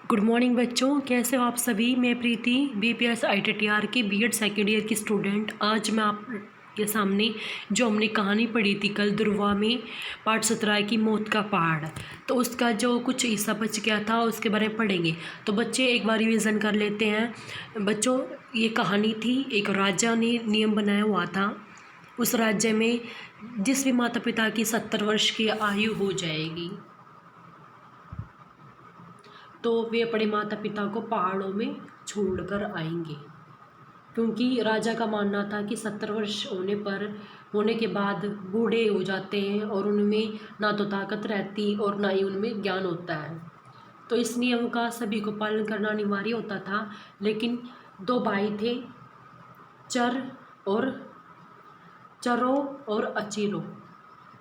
Good morning बच्चों, कैसे हो आप सभी। मैं प्रीति बीपीएस आईटीटीआर की बीएड सेकेंड ईयर की स्टूडेंट। आज मैं आपके सामने जो हमने कहानी पढ़ी थी कल दुर्वा में पाठ 17 की मौत का पहाड़, तो उसका जो कुछ हिस्सा बच गया था उसके बारे में पढ़ेंगे। तो बच्चे एक बार रिवीजन कर लेते हैं। बच्चों, ये कहानी थी, एक राजा ने नियम बनाया हुआ था। उस राज्य में जिस भी माता पिता की 70 वर्ष की आयु हो जाएगी तो वे अपने माता पिता को पहाड़ों में छोड़कर आएंगे, क्योंकि राजा का मानना था कि 70 वर्ष होने के बाद बूढ़े हो जाते हैं और उनमें ना तो ताकत रहती और ना ही उनमें ज्ञान होता है। तो इस नियम का सभी को पालन करना अनिवार्य होता था। लेकिन दो भाई थे, चरो और अचीरो।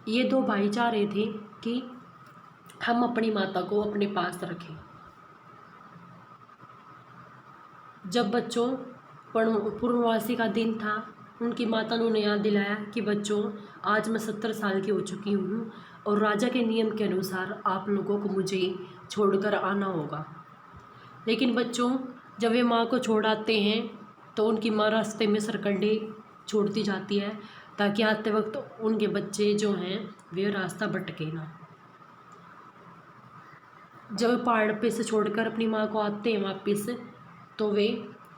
ये दो भाई चाह रहे थे कि हम अपनी माता को अपने पास रखें। जब बच्चों पूर्णवासी का दिन था, उनकी माता ने उन्हें याद दिलाया कि बच्चों, आज मैं 70 साल की हो चुकी हूँ और राजा के नियम के अनुसार आप लोगों को मुझे छोड़कर आना होगा। लेकिन बच्चों, जब वे माँ को छोड़ आते हैं तो उनकी माँ रास्ते में सरकंडे छोड़ती जाती है ताकि आते वक्त उनके बच्चे जो हैं वे रास्ता भटके ना। जब पहाड़ पे से छोड़कर अपनी माँ को आते हैं वापस, तो वे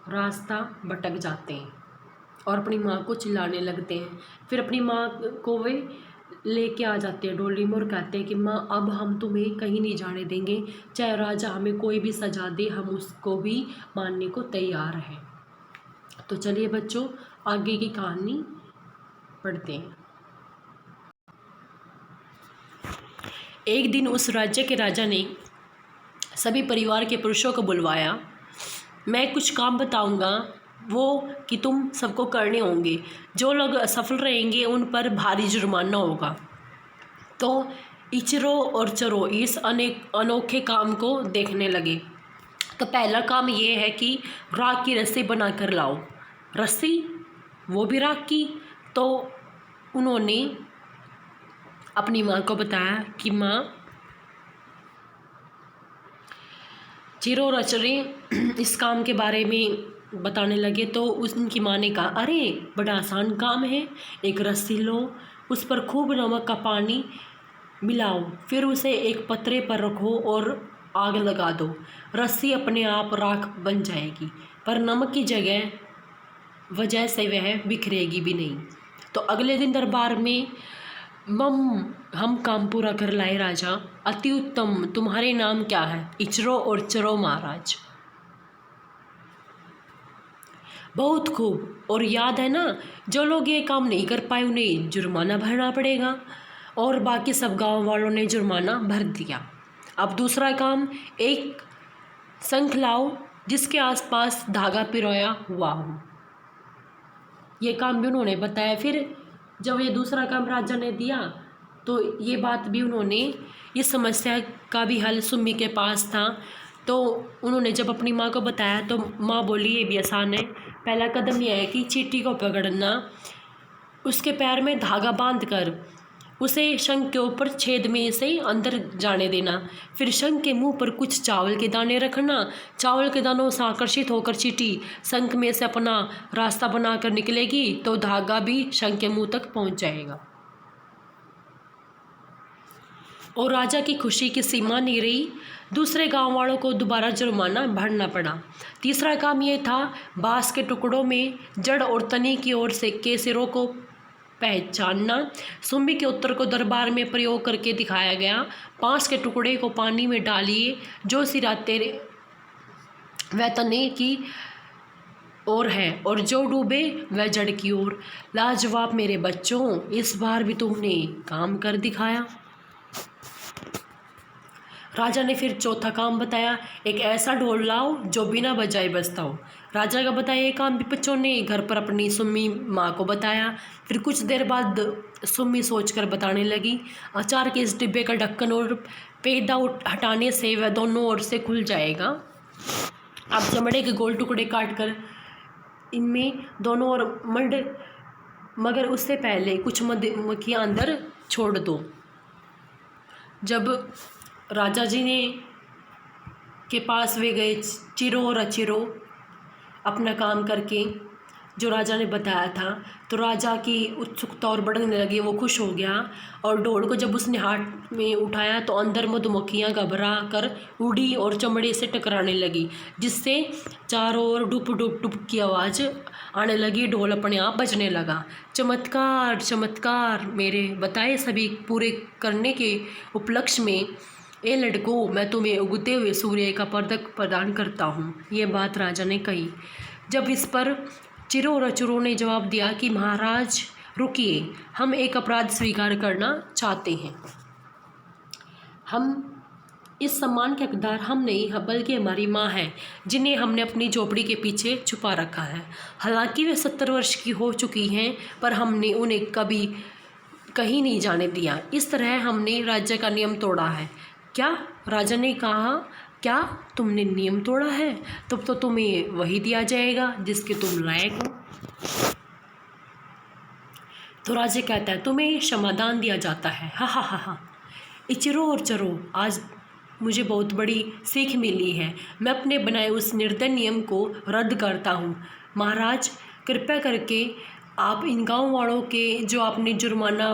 रास्ता भटक जाते हैं और अपनी माँ को चिल्लाने लगते हैं। फिर अपनी माँ को वे लेके आ जाते हैं डोली में और कहते हैं कि माँ, अब हम तुम्हें कहीं नहीं जाने देंगे, चाहे राजा हमें कोई भी सजा दे, हम उसको भी मानने को तैयार हैं। तो चलिए बच्चों, आगे की कहानी पढ़ते हैं। एक दिन उस राज्य के राजा ने सभी परिवार के पुरुषों को बुलवाया। मैं कुछ काम बताऊंगा वो कि तुम सबको करने होंगे। जो लोग असफल रहेंगे उन पर भारी जुर्माना होगा। तो इचरो और चरो इस अनोखे काम को देखने लगे। तो पहला काम ये है कि राख की रस्सी बना कर लाओ। रस्सी, वो भी राख की। तो उन्होंने अपनी माँ को बताया कि माँ, चिरो और अचरे इस काम के बारे में बताने लगे। तो उनकी माँ ने कहा, अरे बड़ा आसान काम है, एक रस्सी लो, उस पर खूब नमक का पानी मिलाओ, फिर उसे एक पतरे पर रखो और आग लगा दो। रस्सी अपने आप राख बन जाएगी, पर नमक की वजह से वह बिखरेगी भी नहीं। तो अगले दिन दरबार में हम काम पूरा कर लाए राजा। अति उत्तम, तुम्हारे नाम क्या है? इचरो और चरो महाराज। बहुत खूब। और याद है ना, जो लोग ये काम नहीं कर पाए उन्हें जुर्माना भरना पड़ेगा। और बाकी सब गांव वालों ने जुर्माना भर दिया। अब दूसरा काम, एक शंख लाओ जिसके आसपास धागा पिरोया हुआ हो। ये काम भी उन्होंने बताया। फिर जब ये दूसरा काम राजा ने दिया तो ये बात भी उन्होंने, इस समस्या का भी हल सुम्मी के पास था। तो उन्होंने जब अपनी माँ को बताया तो माँ बोली, ये भी आसान है। पहला कदम यह है कि चींटी को पकड़ना, उसके पैर में धागा बांधकर उसे शंख के ऊपर छेद में से अंदर जाने देना। फिर शंख के मुंह पर कुछ चावल के दाने रखना। चावल के दानों से आकर्षित होकर चींटी शंख में से अपना रास्ता बनाकर निकलेगी तो धागा भी शंख के मुंह तक पहुंच जाएगा। और राजा की खुशी की सीमा नहीं रही। दूसरे गांव वालों को दोबारा जुर्माना भरना पड़ा। तीसरा काम ये था, बांस के टुकड़ों में जड़ और तनी की ओर से के सिरों को पहचानना। सुम्मी के उत्तर को दरबार में प्रयोग करके दिखाया गया। बांस के टुकड़े को पानी में डालिए, जो सिरा तेरे वह तने की ओर है और जो डूबे वह जड़ की ओर। लाजवाब मेरे बच्चों, इस बार भी तुमने काम कर दिखाया। राजा ने फिर चौथा काम बताया, एक ऐसा ढोल लाओ जो बिना बजाए बजता हो। राजा का बताया ये काम भी बच्चों ने घर पर अपनी सुम्मी माँ को बताया। फिर कुछ देर बाद सुम्मी सोचकर बताने लगी, अचार के इस डिब्बे का ढक्कन और पेड़ा हटाने से वह दोनों ओर से खुल जाएगा। अब चमड़े के गोल टुकड़े काटकर इनमें दोनों ओर मगर उससे पहले कुछ मधुमक्खियाँ अंदर छोड़ दो। जब राजा जी ने के पास वे गए चिरो और अचिरो अपना काम करके जो राजा ने बताया था। तो राजा की उत्सुकता और बढ़ने लगी, वो खुश हो गया और ढोल को जब उसने हाथ में उठाया तो अंदर मधुमक्खियाँ घबरा कर उड़ी और चमड़े से टकराने लगी, जिससे चारों ओर डुप डुप डुप की आवाज़ आने लगी। ढोल अपने आप बजने लगा। चमत्कार चमत्कार मेरे बताए सभी पूरे करने के उपलक्ष्य में ए लड़कों, मैं तुम्हें उगते हुए सूर्य का पदक प्रदान करता हूँ। ये बात राजा ने कही। जब इस पर चिरो और अचुरो ने जवाब दिया कि महाराज रुकिए, हम एक अपराध स्वीकार करना चाहते हैं। हम इस सम्मान के हकदार हम नहीं बल्कि हमारी माँ है, जिन्हें हमने अपनी झोपड़ी के पीछे छुपा रखा है। हालांकि वे 70 वर्ष की हो चुकी हैं, पर हमने उन्हें कभी कहीं नहीं जाने दिया। इस तरह हमने राज्य का नियम तोड़ा है। क्या? राजा ने कहा, क्या तुमने नियम तोड़ा है? तब तो तुम्हें वही दिया जाएगा जिसके तुम लायक हो। तो राजा कहता है, तुम्हें क्षमादान दिया जाता है। हा हा हा हा। इचिरो और चरो, आज मुझे बहुत बड़ी सीख मिली है। मैं अपने बनाए उस निर्दय नियम को रद्द करता हूँ। महाराज कृपया करके आप इन गाँव वालों के जो आपने जुर्माना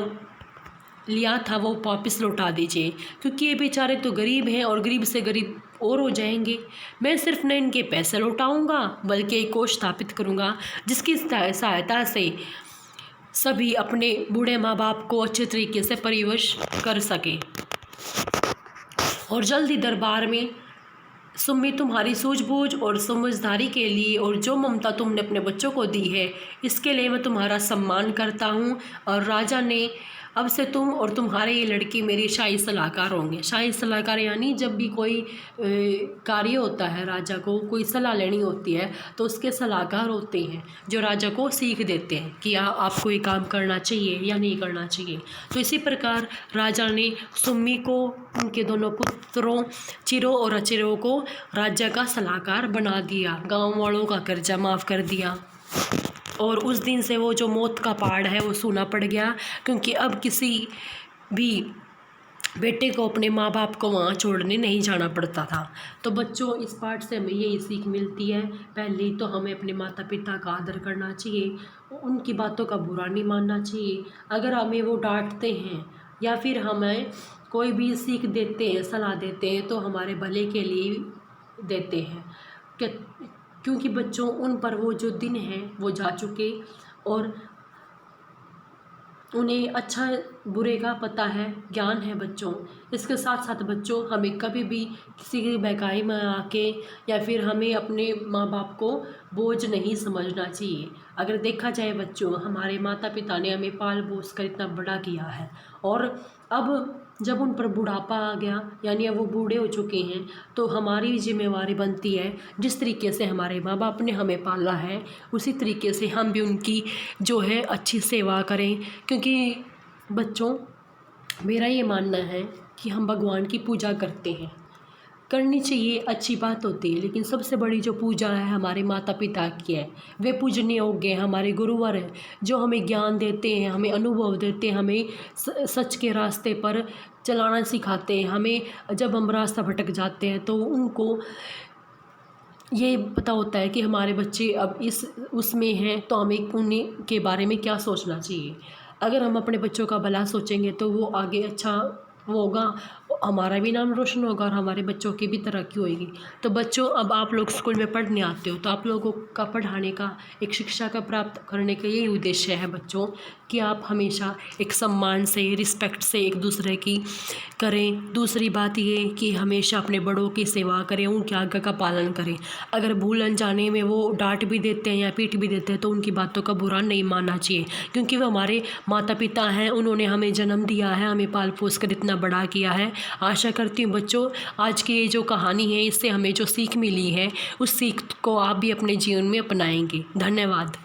लिया था वो वापस लौटा दीजिए, क्योंकि ये बेचारे तो गरीब हैं और गरीब से गरीब और हो जाएंगे। मैं सिर्फ न इनके पैसे लौटाऊंगा बल्कि एक कोष स्थापित करूंगा जिसकी सहायता से सभी अपने बूढ़े माँ बाप को अच्छे तरीके से परिवश कर सके। और जल्दी दरबार में सुम्मी तुम्हारी सूझबूझ और समझदारी के लिए और जो ममता तुमने अपने बच्चों को दी है, इसके लिए मैं तुम्हारा सम्मान करता हूँ। और राजा ने, अब से तुम और तुम्हारे ये लड़की मेरी शाही सलाहकार होंगे। शाही सलाहकार यानी जब भी कोई कार्य होता है, राजा को कोई सलाह लेनी होती है तो उसके सलाहकार होते हैं जो राजा को सीख देते हैं कि आपको ये काम करना चाहिए या नहीं करना चाहिए। तो इसी प्रकार राजा ने सुम्मी को, उनके दोनों पुत्रों चिरो और अचिरो को राज्य का सलाहकार बना दिया, गाँव वालों का कर्जा माफ़ कर दिया। और उस दिन से वो जो मौत का पहाड़ है वो सूना पड़ गया, क्योंकि अब किसी भी बेटे को अपने माँ बाप को वहाँ छोड़ने नहीं जाना पड़ता था। तो बच्चों, इस पाठ से हमें यही सीख मिलती है, पहले तो हमें अपने माता पिता का आदर करना चाहिए, उनकी बातों का बुरा नहीं मानना चाहिए। अगर हमें वो डांटते हैं या फिर हमें कोई भी सीख देते हैं, सलाह देते हैं, तो हमारे भले के लिए देते हैं, क्योंकि बच्चों उन पर वो जो दिन है वो जा चुके और उन्हें अच्छा बुरे का पता है, ज्ञान है बच्चों। इसके साथ साथ बच्चों, हमें कभी भी किसी की बहकाई में आके या फिर हमें अपने माँ बाप को बोझ नहीं समझना चाहिए। अगर देखा जाए बच्चों, हमारे माता पिता ने हमें पाल पोस कर इतना बड़ा किया है और अब जब उन पर बुढ़ापा आ गया, यानी अब वो बूढ़े हो चुके हैं, तो हमारी जिम्मेवारी बनती है, जिस तरीके से हमारे माँ बाप ने हमें पाला है उसी तरीके से हम भी उनकी जो है अच्छी सेवा करें। क्योंकि बच्चों, मेरा ये मानना है कि हम भगवान की पूजा करते हैं, करनी चाहिए, अच्छी बात होती है, लेकिन सबसे बड़ी जो पूजा है हमारे माता पिता की है। वे पूजनीय योग्य हैं, हमारे गुरुवर हैं, जो हमें ज्ञान देते हैं, हमें अनुभव देते हैं, हमें सच के रास्ते पर चलाना सिखाते हैं। हमें जब हम रास्ता भटक जाते हैं तो उनको ये पता होता है कि हमारे बच्चे अब इस उसमें हैं, तो हमें उन्हीं के बारे में क्या सोचना चाहिए। अगर हम अपने बच्चों का भला सोचेंगे तो वो आगे अच्छा वो होगा, हमारा भी नाम रोशन होगा और हमारे बच्चों की भी तरक्की होगी। तो बच्चों, अब आप लोग स्कूल में पढ़ने आते हो तो आप लोगों का पढ़ाने का, एक शिक्षा का प्राप्त करने का यही उद्देश्य है बच्चों, कि आप हमेशा एक सम्मान से, रिस्पेक्ट से एक दूसरे की करें। दूसरी बात ये कि हमेशा अपने बड़ों की सेवा करें, उनकी आज्ञा का पालन करें। अगर भूल अनजाने में वो डांट भी देते हैं या पीट भी देते हैं तो उनकी बातों का बुरा नहीं मानना चाहिए, क्योंकि वो हमारे माता पिता हैं, उन्होंने हमें जन्म दिया है, हमें पाल पोस कर इतना बड़ा किया है। आशा करती हूँ बच्चों, आज की ये जो कहानी है इससे हमें जो सीख मिली है उस सीख को आप भी अपने जीवन में अपनाएंगे। धन्यवाद।